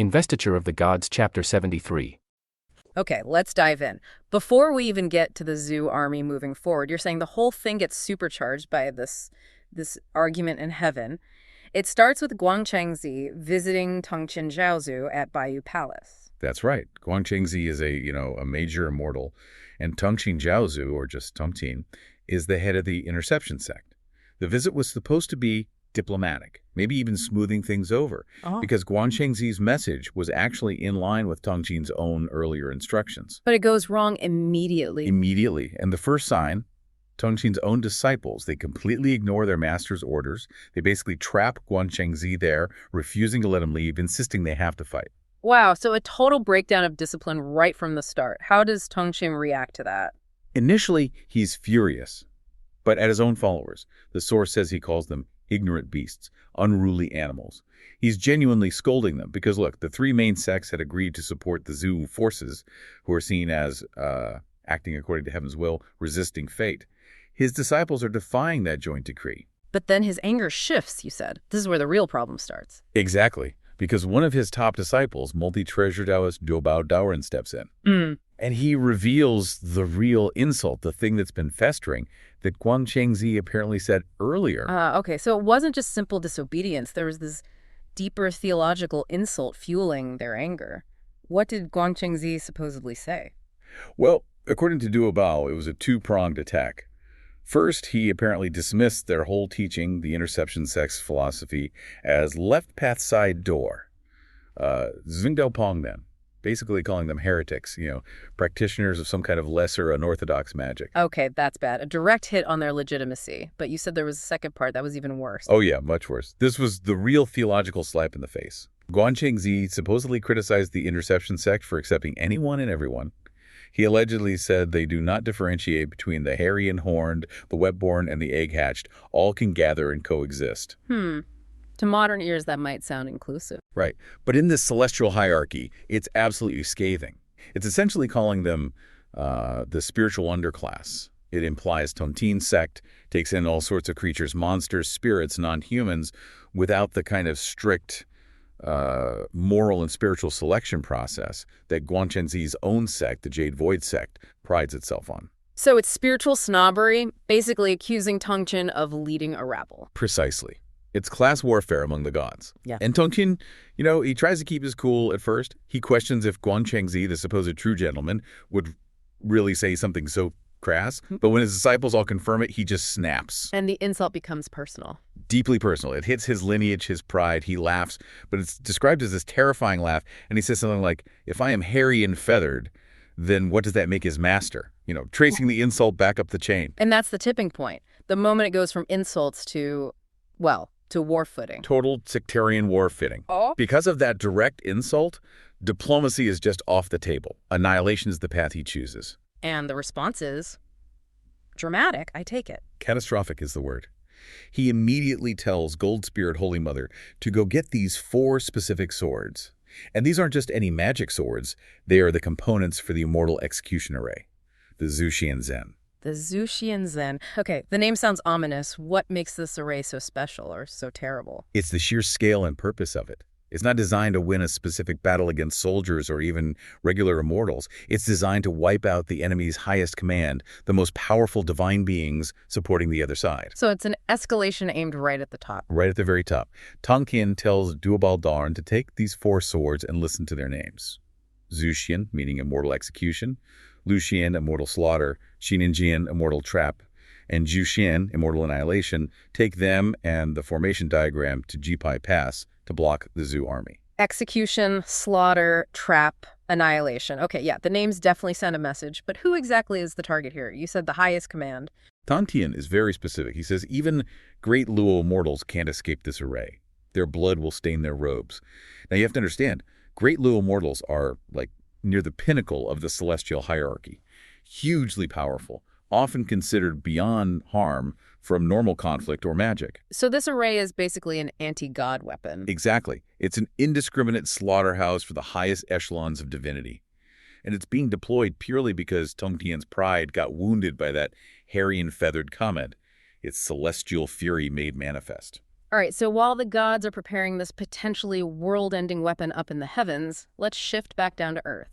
Investiture of the Gods, Chapter 73. Okay, let's dive in. Before we even get to the Zhu army moving forward, you're saying the whole thing gets supercharged by this argument in heaven. It starts with Guang Chengzi visiting Tongtian Zhaozu at Baiyu Palace. That's right. Guang Chengzi is a major immortal, and Tongtian Zhaozu, or just Tongtian, is the head of the interception sect. The visit was supposed to be diplomatic, maybe even smoothing things over, because Guang Chengzi's message was actually in line with Tongtian's own earlier instructions. But it goes wrong immediately. Immediately. And the first sign, Tongtian's own disciples, they completely ignore their master's orders. They basically trap Guang Chengzi there, refusing to let him leave, insisting they have to fight. Wow, so a total breakdown of discipline right from the start. How does Tongtian react to that? Initially, he's furious, but at his own followers. The source says he calls them ignorant beasts, unruly animals. He's genuinely scolding them because, look, the three main sects had agreed to support the Zhu forces, who are seen as acting according to heaven's will, resisting fate. His disciples are defying that joint decree. But then his anger shifts, you said. This is where the real problem starts. Exactly, because one of his top disciples, multi-treasure Taoist Duobao Daoren, steps in. And he reveals the real insult, the thing that's been festering, that Guang Chengzi apparently said earlier. Okay, so it wasn't just simple disobedience. There was this deeper theological insult fueling their anger. What did Guang Chengzi supposedly say? Well, according to Duobao, it was a two-pronged attack. First, he apparently dismissed their whole teaching, the interception sect's philosophy, as left path side door. Xingdao Pong then, basically calling them heretics, practitioners of some kind of lesser unorthodox magic. Okay, that's bad. A direct hit on their legitimacy. But you said there was a second part that was even worse. Oh yeah, much worse. This was the real theological slap in the face. Guang Chengzi supposedly criticized the interception sect for accepting anyone and everyone. He allegedly said they do not differentiate between the hairy and horned, the web-born, and the egg-hatched. All can gather and coexist. To modern ears, that might sound inclusive. Right. But in this celestial hierarchy, it's absolutely scathing. It's essentially calling them the spiritual underclass. It implies Tongtian's sect takes in all sorts of creatures, monsters, spirits, non-humans, without the kind of strict moral and spiritual selection process that Guang Chengzi's own sect, the Jade Void sect, prides itself on. So it's spiritual snobbery, basically accusing Tongtian of leading a rabble. Precisely. It's class warfare among the gods. Yeah. And Tongtian, he tries to keep his cool at first. He questions if Guang Chengzi, the supposed true gentleman, would really say something so crass. But when his disciples all confirm it, he just snaps. And the insult becomes personal. Deeply personal. It hits his lineage, his pride. He laughs, but it's described as this terrifying laugh. And he says something like, if I am hairy and feathered, then what does that make his master? Tracing the insult back up the chain. And that's the tipping point. The moment it goes from insults to war footing. Total sectarian war footing. Because of that direct insult, diplomacy is just off the table. Annihilation is the path he chooses. And the response is dramatic, I take it. Catastrophic is the word. He immediately tells Gold Spirit Holy Mother to go get these 4 specific swords. And these aren't just any magic swords. They are the components for the immortal execution array, the Zhu Zen. The Zhu Zen. Okay, the name sounds ominous. What makes this array so special or so terrible? It's the sheer scale and purpose of it. It's not designed to win a specific battle against soldiers or even regular immortals. It's designed to wipe out the enemy's highest command, the most powerful divine beings supporting the other side. So it's an escalation aimed right at the top. Right at the very top. Tongtian tells Duobao Daoren to take these 4 swords and listen to their names. Zhu, meaning immortal execution. Lu Xian, immortal slaughter. Xininjian, immortal trap. And Zhu Xian, immortal annihilation. Take them and the formation diagram to Jipai Pass to block the Zhu army. Execution, slaughter, trap, annihilation. Okay, yeah, the names definitely send a message, but who exactly is the target here? You said the highest command. Tongtian is very specific. He says even great Luo mortals can't escape this array. Their blood will stain their robes. Now you have to understand, great Luo mortals are near the pinnacle of the celestial hierarchy. Hugely powerful, often considered beyond harm from normal conflict or magic. So this array is basically an anti-god weapon. Exactly. It's an indiscriminate slaughterhouse for the highest echelons of divinity. And it's being deployed purely because Tongtian's pride got wounded by that hairy and feathered comment. Its celestial fury made manifest. All right, so while the gods are preparing this potentially world-ending weapon up in the heavens, let's shift back down to Earth.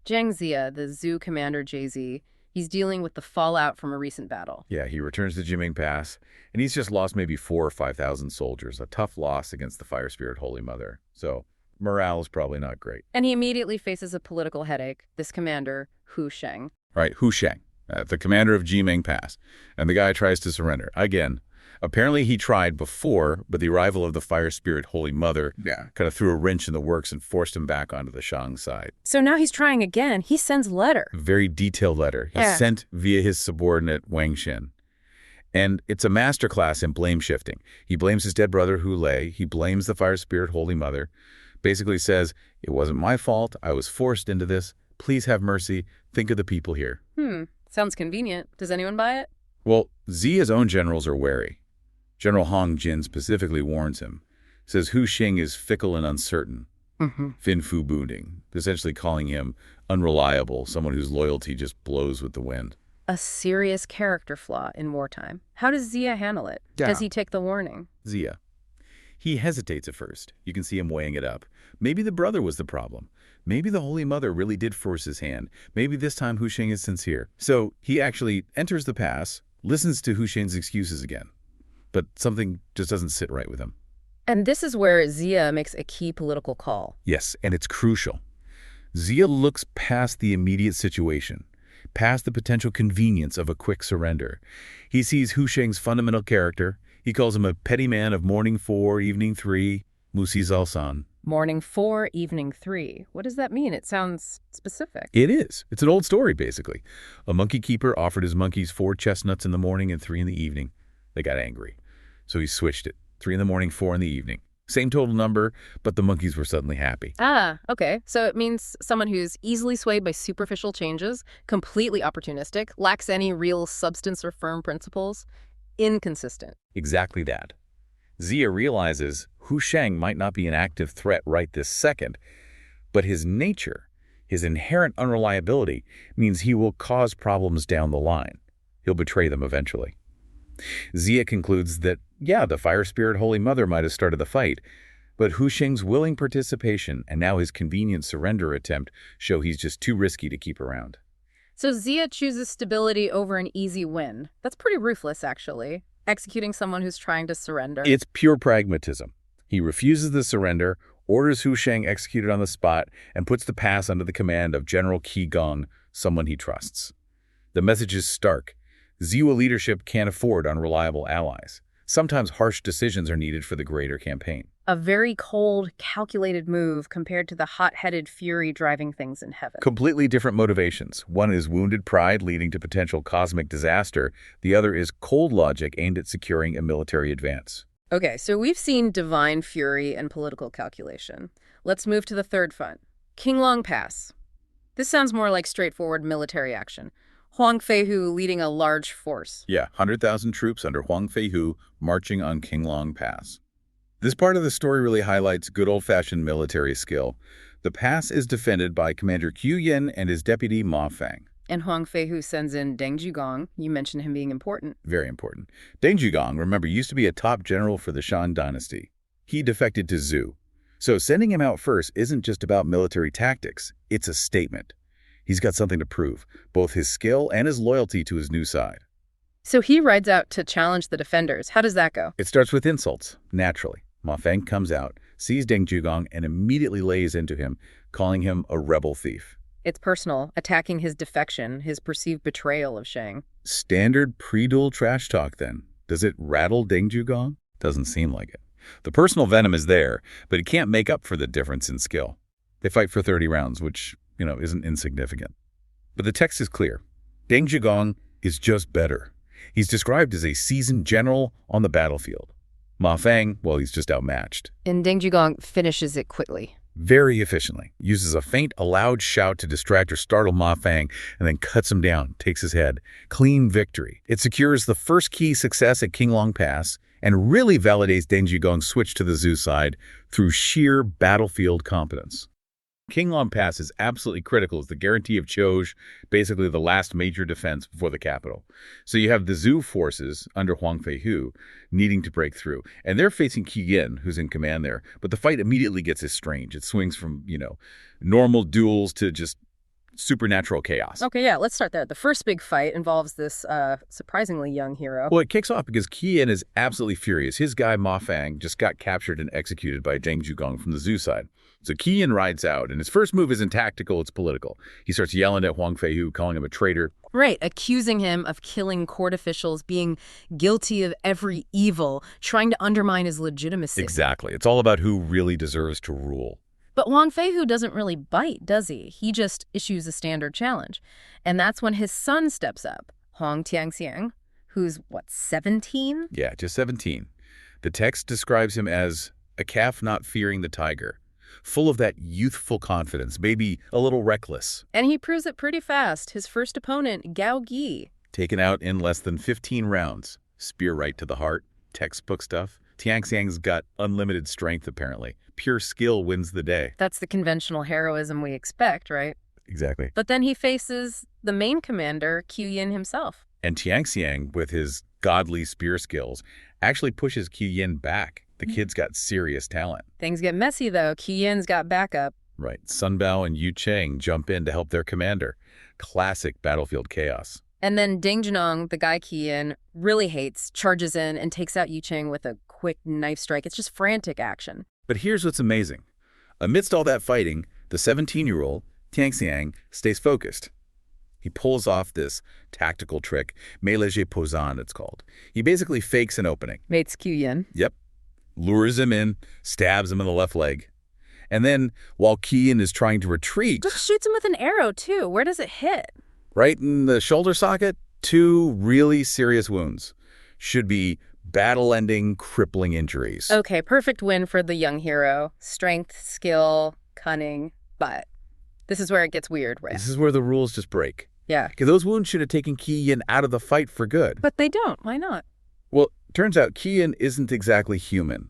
Zhang Zia, the Zhu commander JZ, he's dealing with the fallout from a recent battle. Yeah, he returns to Jiming Pass, and he's just lost maybe 4,000 or 5,000 soldiers, a tough loss against the Fire Spirit Holy Mother. So morale is probably not great. And he immediately faces a political headache, this commander, Hu Sheng. Right, Hu Sheng, the commander of Jiming Pass, and the guy tries to surrender. Again, apparently he tried before, but the arrival of the Fire Spirit Holy Mother kind of threw a wrench in the works and forced him back onto the Shang side. So now he's trying again. He sends a letter. A very detailed letter. He's sent via his subordinate Wang Xin. And it's a masterclass in blame shifting. He blames his dead brother Hu Lei. He blames the Fire Spirit Holy Mother. Basically says, it wasn't my fault. I was forced into this. Please have mercy. Think of the people here. Sounds convenient. Does anyone buy it? Well, Zia's own generals are wary. General Hong Jin specifically warns him. Says Hu Xing is fickle and uncertain. Fin Fu Bunding, essentially calling him unreliable, someone whose loyalty just blows with the wind. A serious character flaw in wartime. How does Zia handle it? Does he take the warning? Zia. He hesitates at first. You can see him weighing it up. Maybe the brother was the problem. Maybe the Holy Mother really did force his hand. Maybe this time Hu Xing is sincere. So he actually enters the pass, listens to Hu Xing's excuses again. But something just doesn't sit right with him. And this is where Zia makes a key political call. Yes, and it's crucial. Zia looks past the immediate situation, past the potential convenience of a quick surrender. He sees Hu Sheng's fundamental character. He calls him a petty man of morning 4, evening 3, Musi Zalsan. Morning 4, evening 3. What does that mean? It sounds specific. It is. It's an old story, basically. A monkey keeper offered his monkeys 4 chestnuts in the morning and 3 in the evening. They got angry. So he switched it. 3 in the morning, 4 in the evening. Same total number, but the monkeys were suddenly happy. Okay. So it means someone who's easily swayed by superficial changes, completely opportunistic, lacks any real substance or firm principles, inconsistent. Exactly that. Zia realizes Hu Sheng might not be an active threat right this second, but his nature, his inherent unreliability, means he will cause problems down the line. He'll betray them eventually. Zia concludes that, yeah, the Fire Spirit Holy Mother might have started the fight, but Hu Sheng's willing participation and now his convenient surrender attempt show he's just too risky to keep around. So Zia chooses stability over an easy win. That's pretty ruthless, actually, executing someone who's trying to surrender. It's pure pragmatism. He refuses the surrender, orders Hu Sheng executed on the spot, and puts the pass under the command of General Qi Gong, someone he trusts. The message is stark. Zia leadership can't afford unreliable allies. Sometimes harsh decisions are needed for the greater campaign. A very cold, calculated move compared to the hot-headed fury driving things in heaven. Completely different motivations. One is wounded pride leading to potential cosmic disaster. The other is cold logic aimed at securing a military advance. Okay, so we've seen divine fury and political calculation. Let's move to the third front. Qinglong Pass. This sounds more like straightforward military action. Huang Feihu leading a large force. Yeah, 100,000 troops under Huang Feihu marching on Qinglong Pass. This part of the story really highlights good old-fashioned military skill. The pass is defended by Commander Qiu Yin and his deputy Ma Fang. And Huang Feihu sends in Deng Zhigong. You mentioned him being important. Very important. Deng Zhigong, remember, used to be a top general for the Shan dynasty. He defected to Zhu. So sending him out first isn't just about military tactics. It's a statement. He's got something to prove, both his skill and his loyalty to his new side. So he rides out to challenge the defenders. How does that go? It starts with insults, naturally. Ma Feng comes out, sees Deng Zhigong, and immediately lays into him, calling him a rebel thief. It's personal, attacking his defection, his perceived betrayal of Shang. Standard pre-duel trash talk, then. Does it rattle Deng Zhigong? Doesn't seem like it. The personal venom is there, but it can't make up for the difference in skill. They fight for 30 rounds, which, isn't insignificant. But the text is clear. Deng Zhigong is just better. He's described as a seasoned general on the battlefield. Ma Feng, well, he's just outmatched. And Deng Zhigong finishes it quickly. Very efficiently. Uses a faint, a loud shout to distract or startle Ma Feng, and then cuts him down, takes his head. Clean victory. It secures the first key success at Qinglong Pass, and really validates Deng Zhigong's switch to the Zhu side through sheer battlefield competence. Qinglong Pass is absolutely critical as the guarantee of Choj, basically the last major defense before the capital. So you have the Zhu forces under Huang Feihu needing to break through, and they're facing Qi Yin, who's in command there. But the fight immediately gets strange. It swings from, normal duels to just supernatural chaos. Okay, yeah, let's start there. The first big fight involves this surprisingly young hero. Well, it kicks off because Qi Yin is absolutely furious. His guy Ma Fang just got captured and executed by Zhang Zhugong from the Zhu side. So Qi Yin rides out, and his first move isn't tactical, it's political. He starts yelling at Huang Feihu, calling him a traitor. Right, accusing him of killing court officials, being guilty of every evil, trying to undermine his legitimacy. Exactly. It's all about who really deserves to rule. But Huang Feihu doesn't really bite, does he? He just issues a standard challenge. And that's when his son steps up, Huang Tianxiang, who's, 17? Yeah, just 17. The text describes him as a calf not fearing the tiger, full of that youthful confidence, maybe a little reckless. And he proves it pretty fast. His first opponent, Gao Gi. Taken out in less than 15 rounds. Spear right to the heart. Textbook stuff. Tianxiang's got unlimited strength, apparently. Pure skill wins the day. That's the conventional heroism we expect, right? Exactly. But then he faces the main commander, Qi Yin himself. And Tianxiang, with his godly spear skills, actually pushes Qi Yin back. The kid's got serious talent. Things get messy, though. Qi Yin's got backup. Right. Sun Bao and Yu Cheng jump in to help their commander. Classic battlefield chaos. And then Ding Zhenong, the guy Qi Yin really hates, charges in and takes out Yu Cheng with a quick knife strike. It's just frantic action. But here's what's amazing. Amidst all that fighting, the 17-year-old, Tianxiang, stays focused. He pulls off this tactical trick, Méléger Posant it's called. He basically fakes an opening. Mates Qi Yin. Yep. Lures him in, stabs him in the left leg. And then, while Qi Yin is trying to retreat... Just shoots him with an arrow, too. Where does it hit? Right in the shoulder socket, 2 really serious wounds. Should be battle-ending, crippling injuries. Okay, perfect win for the young hero. Strength, skill, cunning. But this is where it gets weird, right? This is where the rules just break. Yeah. Because those wounds should have taken Qi Yin out of the fight for good. But they don't. Why not? Well, turns out Qi Yin isn't exactly human.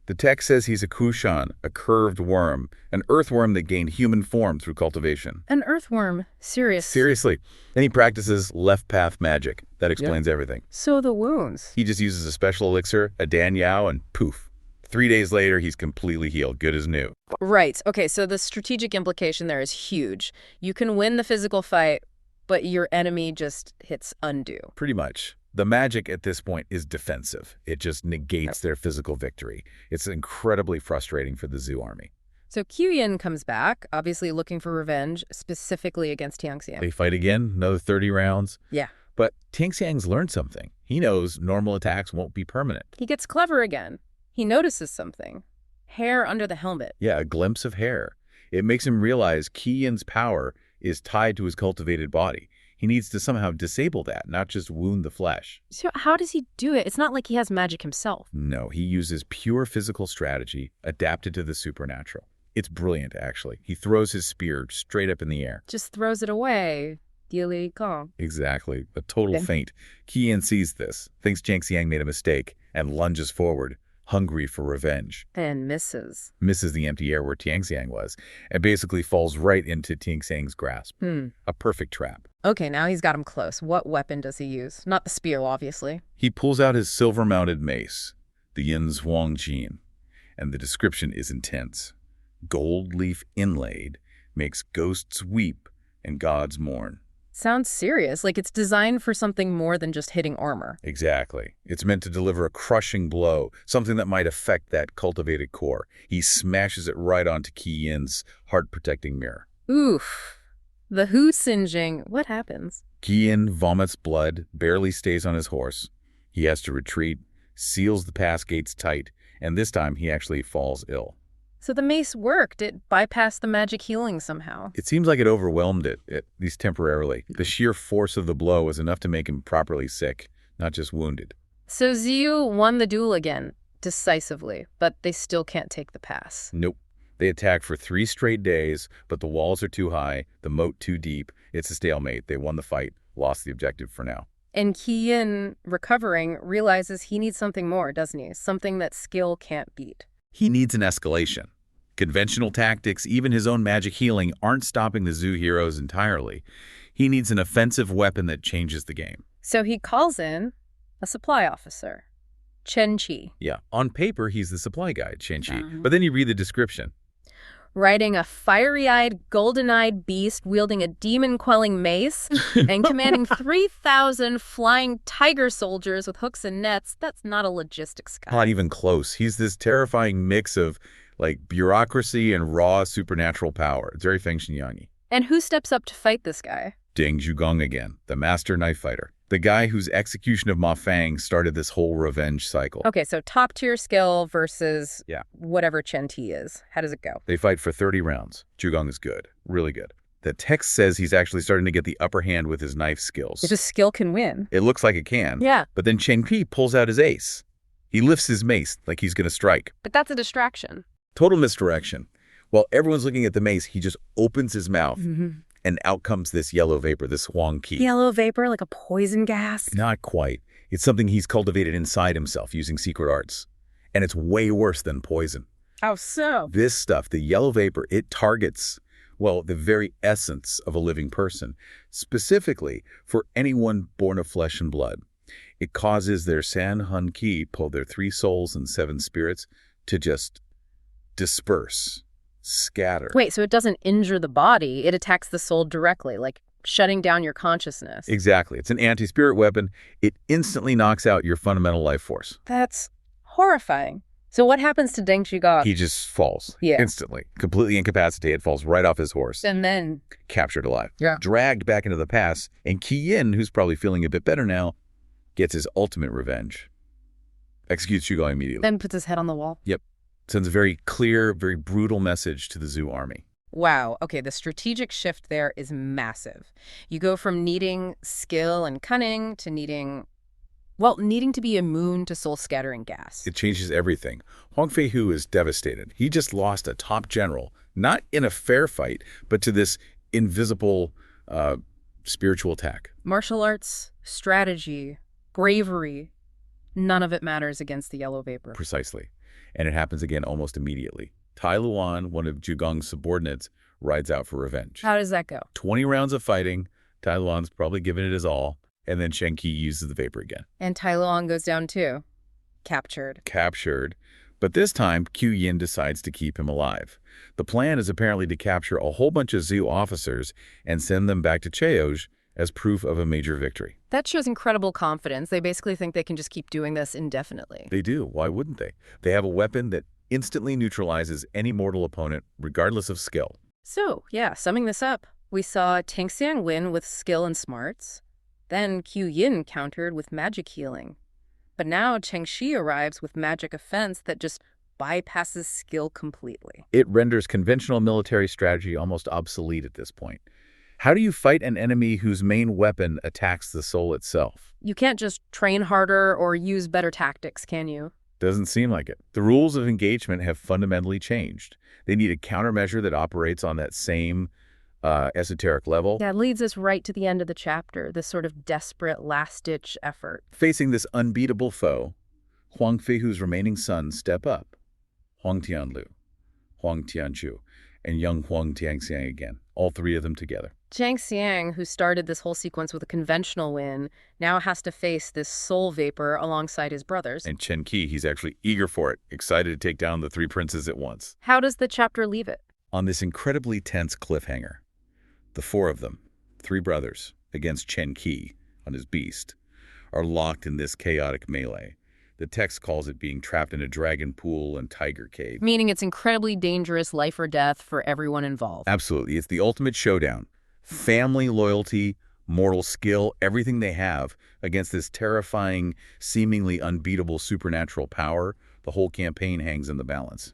The text says he's a Kushan, a curved worm, an earthworm that gained human form through cultivation. An earthworm? Seriously. Then he practices left path magic. That explains everything. So the wounds. He just uses a special elixir, a Dan Yao, and poof. 3 days later, he's completely healed, good as new. Right. Okay, so the strategic implication there is huge. You can win the physical fight, but your enemy just hits undo. Pretty much. The magic at this point is defensive. It just negates their physical victory. It's incredibly frustrating for the Zhu army. So Qi Yin comes back, obviously looking for revenge, specifically against Tianxiang. They fight again, another 30 rounds. Yeah. But Tianxiang's learned something. He knows normal attacks won't be permanent. He gets clever again. He notices something. Hair under the helmet. Yeah, a glimpse of hair. It makes him realize Qi Yin's power is tied to his cultivated body. He needs to somehow disable that, not just wound the flesh. So how does he do it? It's not like he has magic himself. No, he uses pure physical strategy adapted to the supernatural. It's brilliant, actually. He throws his spear straight up in the air. Just throws it away. Dealy Kong. Exactly. A total feint. Qi Yin sees this, thinks Tianxiang made a mistake, and lunges forward, hungry for revenge. And misses. Misses the empty air where Tianxiang was, and basically falls right into Tianxiang's grasp. A perfect trap. Okay, now he's got him close. What weapon does he use? Not the spear, obviously. He pulls out his silver-mounted mace, the Yin Zhuang Jin, and the description is intense. Gold leaf inlaid, makes ghosts weep and gods mourn. Sounds serious, like it's designed for something more than just hitting armor. Exactly. It's meant to deliver a crushing blow, something that might affect that cultivated core. He smashes it right onto Qi Yin's heart-protecting mirror. Oof. The Hu singeing. What happens? Qi Yin vomits blood, barely stays on his horse. He has to retreat, seals the pass gates tight, and this time he actually falls ill. So the mace worked. It bypassed the magic healing somehow. It seems like it overwhelmed it, at least temporarily. The sheer force of the blow was enough to make him properly sick, not just wounded. So Ziyu won the duel again, decisively, but they still can't take the pass. Nope. They attack for 3 straight days, but the walls are too high, the moat too deep. It's a stalemate. They won the fight, lost the objective for now. And Qi Yin, recovering, realizes he needs something more, doesn't he? Something that skill can't beat. He needs an escalation. Conventional tactics, even his own magic healing, aren't stopping the Zhu heroes entirely. He needs an offensive weapon that changes the game. So he calls in a supply officer, Chen Qi. Yeah, on paper, he's the supply guy, Chen Qi. But then you read the description. Riding a fiery-eyed, golden-eyed beast wielding a demon-quelling mace and commanding 3,000 flying tiger soldiers with hooks and nets. That's not a logistics guy. Not even close. He's this terrifying mix of, bureaucracy and raw supernatural power. It's very Feng Xinyang-y. And who steps up to fight this guy? Ding Zhugong again, the master knife fighter. The guy whose execution of Ma Fang started this whole revenge cycle. Okay, so top-tier skill versus whatever Chen Ti is. How does it go? They fight for 30 rounds. Zhugong is good, really good. The text says he's actually starting to get the upper hand with his knife skills. If a skill can win. It looks like it can. Yeah. But then Chen Qi pulls out his ace. He lifts his mace like he's going to strike. But that's a distraction. Total misdirection. While everyone's looking at the mace, he just opens his mouth. And out comes this yellow vapor, this Huang Qi. Yellow vapor, like a poison gas? Not quite. It's something he's cultivated inside himself using secret arts. And it's way worse than poison. How so? This stuff, the yellow vapor, it targets, the very essence of a living person, specifically for anyone born of flesh and blood. It causes their San Hun Qi, their 3 souls and 7 spirits, to just disperse. Scatter. Wait, so it doesn't injure the body, it attacks the soul directly, like shutting down your consciousness. Exactly. It's an anti-spirit weapon. It instantly knocks out your fundamental life force. That's horrifying. So what happens to Deng Zhigong? He just falls instantly, completely incapacitated, falls right off his horse. And then? Captured alive. Dragged back into the pass, and Qi Yin, who's probably feeling a bit better now, gets his ultimate revenge. Executes Zhigong immediately. Then puts his head on the wall? Yep. Sends a very clear, very brutal message to the Zhu army. Wow. Okay, the strategic shift there is massive. You go from needing skill and cunning to needing to be immune to soul-scattering gas. It changes everything. Huang Feihu is devastated. He just lost a top general, not in a fair fight, but to this invisible spiritual attack. Martial arts, strategy, bravery, none of it matters against the yellow vapor. Precisely. And it happens again almost immediately. Tai Luan, one of Zhugong's subordinates, rides out for revenge. How does that go? 20 rounds of fighting. Tai Luan's probably given it his all. And then Chen Qi uses the vapor again. And Tai Luan goes down too. Captured. But this time, Qi Yin decides to keep him alive. The plan is apparently to capture a whole bunch of Zhu officers and send them back to Jiao as proof of a major victory. That shows incredible confidence. They basically think they can just keep doing this indefinitely. They do. Why wouldn't they? They have a weapon that instantly neutralizes any mortal opponent, regardless of skill. So, summing this up, we saw Tongtian win with skill and smarts. Then Qi Yin countered with magic healing. But now Chen Qi arrives with magic offense that just bypasses skill completely. It renders conventional military strategy almost obsolete at this point. How do you fight an enemy whose main weapon attacks the soul itself? You can't just train harder or use better tactics, can you? Doesn't seem like it. The rules of engagement have fundamentally changed. They need a countermeasure that operates on that same esoteric level. That leads us right to the end of the chapter, this sort of desperate last-ditch effort. Facing this unbeatable foe, Huang Feihu's remaining sons step up. Huang Tianlu, Huang Tianchu, and young Huang Tianxiang again, all 3 of them together. Jiang Xiang, who started this whole sequence with a conventional win, now has to face this soul vapor alongside his brothers. And Chen Qi, he's actually eager for it, excited to take down the 3 princes at once. How does the chapter leave it? On this incredibly tense cliffhanger. The 4 of them, 3 brothers, against Chen Qi on his beast, are locked in this chaotic melee. The text calls it being trapped in a dragon pool and tiger cave. Meaning it's incredibly dangerous, life or death for everyone involved. Absolutely. It's the ultimate showdown. Family, loyalty, mortal skill, everything they have against this terrifying, seemingly unbeatable supernatural power. The whole campaign hangs in the balance.